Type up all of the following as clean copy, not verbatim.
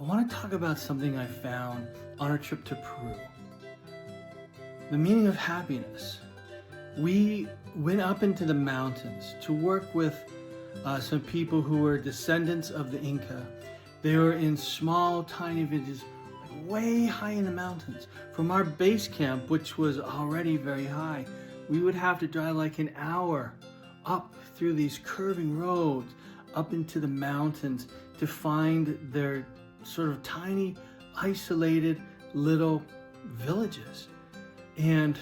I want to talk about something I found on our trip to Peru. The meaning of happiness. We went up into the mountains to work with some people who were descendants of the Inca. They were in small, tiny villages, like way high in the mountains. From our base camp, which was already very high, we would have to drive like an hour up through these curving roads, up into the mountains to find their sort of tiny, isolated little villages. And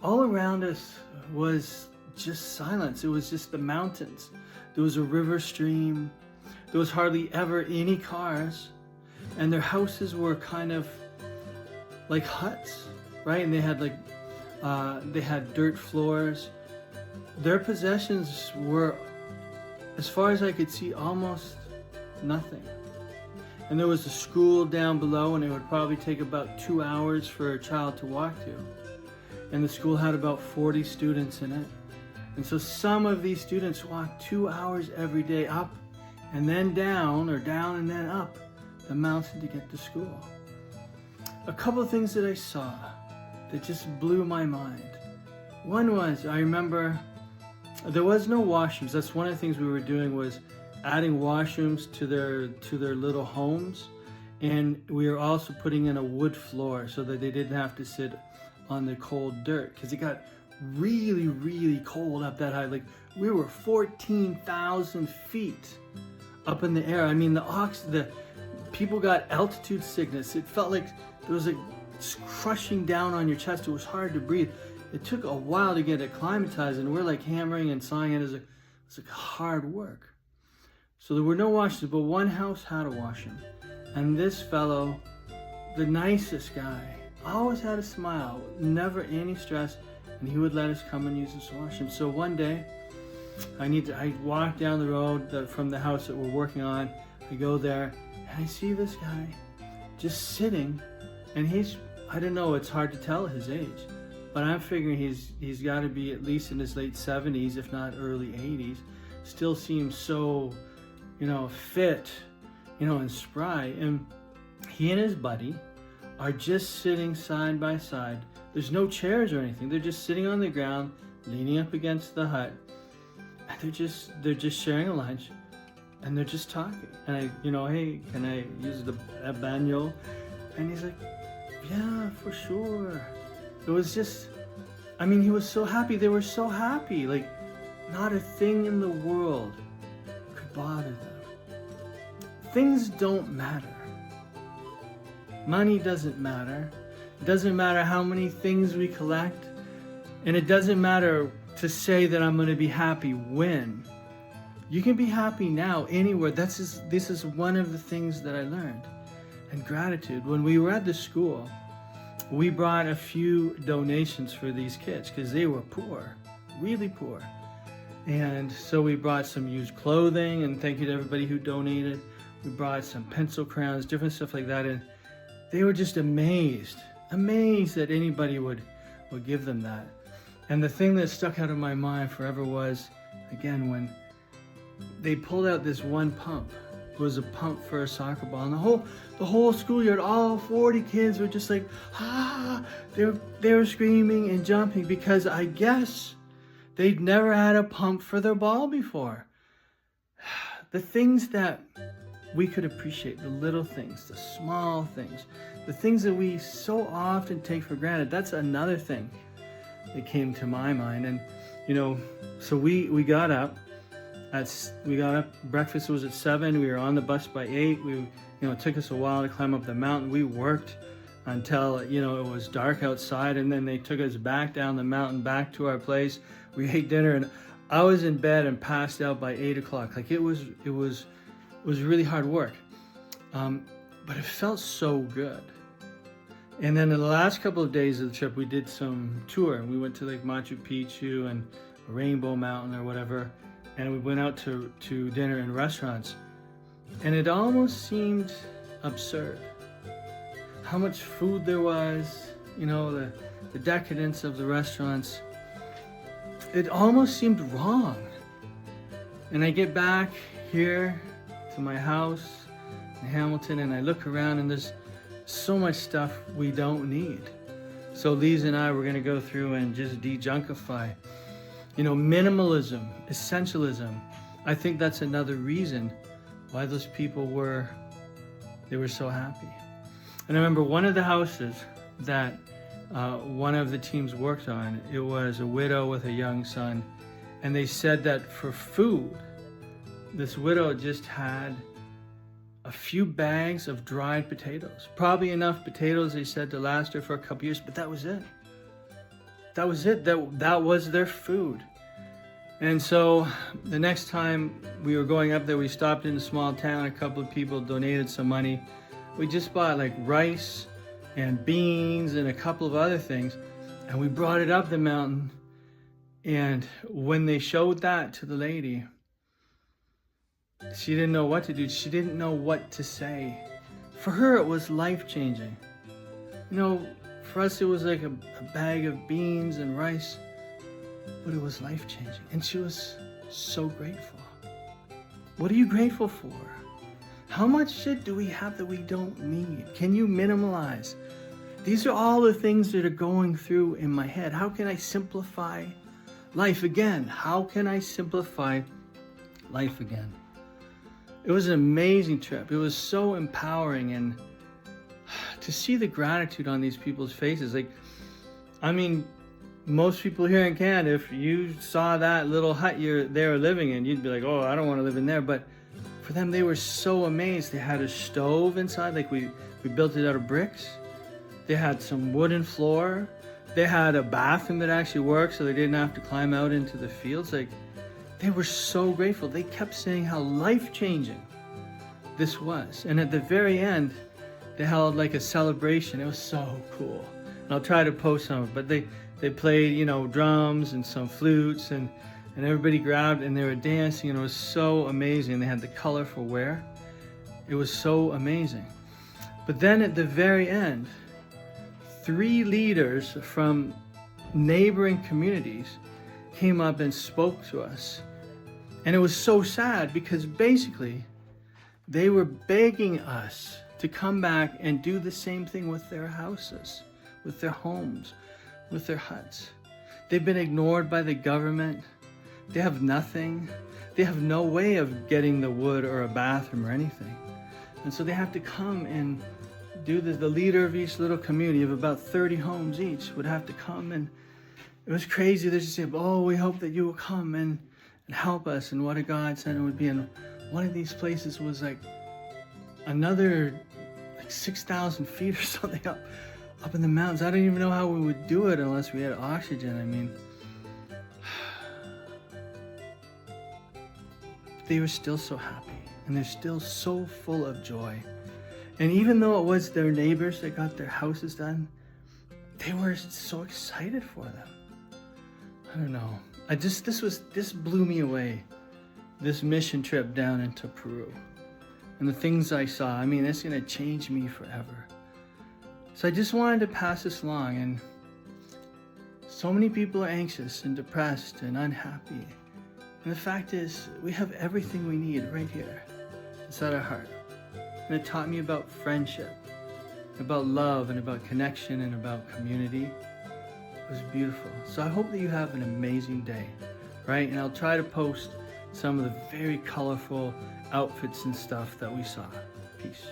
all around us was just silence. It was just the mountains. There was a river stream. There was hardly ever any cars. And their houses were kind of like huts, right? And they had dirt floors. Their possessions were, as far as I could see, almost nothing. And there was a school down below, and it would probably take about 2 hours for a child to walk to. And the school had about 40 students in it. And so some of these students walked 2 hours every day up and then down, or down and then up the mountain to get to school. A couple of things that I saw that just blew my mind. One was, I remember there was no washrooms. That's one of the things we were doing, was adding washrooms to their little homes. And we were also putting in a wood floor so that they didn't have to sit on the cold dirt, because it got really, really cold up that high. Like, we were 14,000 feet up in the air. I mean, the people got altitude sickness. It felt like there was crushing down on your chest. It was hard to breathe. It took a while to get acclimatized, and we're like hammering and sawing it. It was like hard work. So there were no washrooms, but one house had a washroom. And this fellow, the nicest guy, always had a smile, never any stress, and he would let us come and use this washroom. So one day, I walk down the road from the house that we're working on. I go there, and I see this guy just sitting, and I don't know, it's hard to tell his age, but I'm figuring he's got to be at least in his late 70s, if not early 80s. Still seems so, fit, and spry. And he and his buddy are just sitting side by side. There's no chairs or anything. They're just sitting on the ground, leaning up against the hut. And they're just sharing a lunch, and they're just talking. And hey, can I use a baño? And he's like, yeah, for sure. It was just, he was so happy. They were so happy. Like, not a thing in the world could bother them. Things don't matter. Money doesn't matter. It doesn't matter how many things we collect. And it doesn't matter to say that I'm going to be happy when. You can be happy now, anywhere. This is one of the things that I learned. And gratitude. When we were at the school, we brought a few donations for these kids because they were poor, really poor. And so we brought some used clothing, and thank you to everybody who donated. We brought some pencil crayons, different stuff like that. And they were just amazed that anybody would give them that. And the thing that stuck out of my mind forever was, again, when they pulled out this one pump. It was a pump for a soccer ball, and the whole schoolyard, all 40 kids were just like, they were screaming and jumping, because I guess they'd never had a pump for their ball before. The things that we could appreciate, the little things, the small things, the things that we so often take for granted. That's another thing that came to my mind. And so we got up. Breakfast was at 7. We were on the bus by 8. It took us a while to climb up the mountain. We worked until it was dark outside, and then they took us back down the mountain, back to our place. We ate dinner, and I was in bed and passed out by 8 o'clock. Like, it was really hard work, but it felt so good. And then in the last couple of days of the trip, we did some tour. We went to like Machu Picchu and Rainbow Mountain or whatever. And we went out to dinner in restaurants, and it almost seemed absurd how much food there was, the decadence of the restaurants. It almost seemed wrong. And I get back here to my house, in Hamilton, and I look around and there's so much stuff we don't need. So Lise and I were going to go through and just de-junkify. You know, minimalism, essentialism. I think that's another reason why those people were so happy. And I remember one of the houses that one of the teams worked on, it was a widow with a young son. And they said that for food, this widow just had a few bags of dried potatoes. Probably enough potatoes, they said, to last her for a couple years, but that was it. That was it. That was their food. And so the next time we were going up there, we stopped in a small town. A couple of people donated some money. We just bought like rice and beans and a couple of other things, and we brought it up the mountain. And when they showed that to the lady, she didn't know what to do. She didn't know what to say. For her, it was life-changing. You know, for us, it was like a bag of beans and rice, but it was life-changing. And she was so grateful. What are you grateful for? How much shit do we have that we don't need? Can you minimalize? These are all the things that are going through in my head. How can I simplify life again? How can I simplify life again? It was an amazing trip. It was so empowering, and to see the gratitude on these people's faces. Like, I mean, most people here in Canada, if you saw that little hut they were living in, you'd be like, oh, I don't want to live in there. But for them, they were so amazed. They had a stove inside, like we built it out of bricks. They had some wooden floor. They had a bathroom that actually worked, so they didn't have to climb out into the fields. Like, they were so grateful. They kept saying how life-changing this was. And at the very end, they held like a celebration. It was so cool. And I'll try to post some of it, but they played, you know, drums and some flutes, and everybody grabbed and they were dancing, and it was so amazing. They had the colorful wear. It was so amazing. But then at the very end, 3 leaders from neighboring communities came up and spoke to us. And it was so sad because basically they were begging us to come back and do the same thing with their houses, with their homes, with their huts. They've been ignored by the government. They have nothing. They have no way of getting the wood or a bathroom or anything. And so they have to come and do this. The leader of each little community of about 30 homes each would have to come, and it was crazy. They just said, oh, we hope that you will come and help us, and what a godsend it would be. And one of these places was like another 6,000 feet or something up in the mountains. I don't even know how we would do it unless we had oxygen. I mean, they were still so happy, and they're still so full of joy. And even though it was their neighbors that got their houses done, they were so excited for them. I don't know. This blew me away. This mission trip down into Peru. And the things I saw, I mean, it's gonna change me forever. So I just wanted to pass this along, and so many people are anxious and depressed and unhappy. And the fact is, we have everything we need right here inside our heart. And it taught me about friendship, about love, and about connection, and about community. It was beautiful. So I hope that you have an amazing day, right? And I'll try to post some of the very colorful outfits and stuff that we saw. Peace.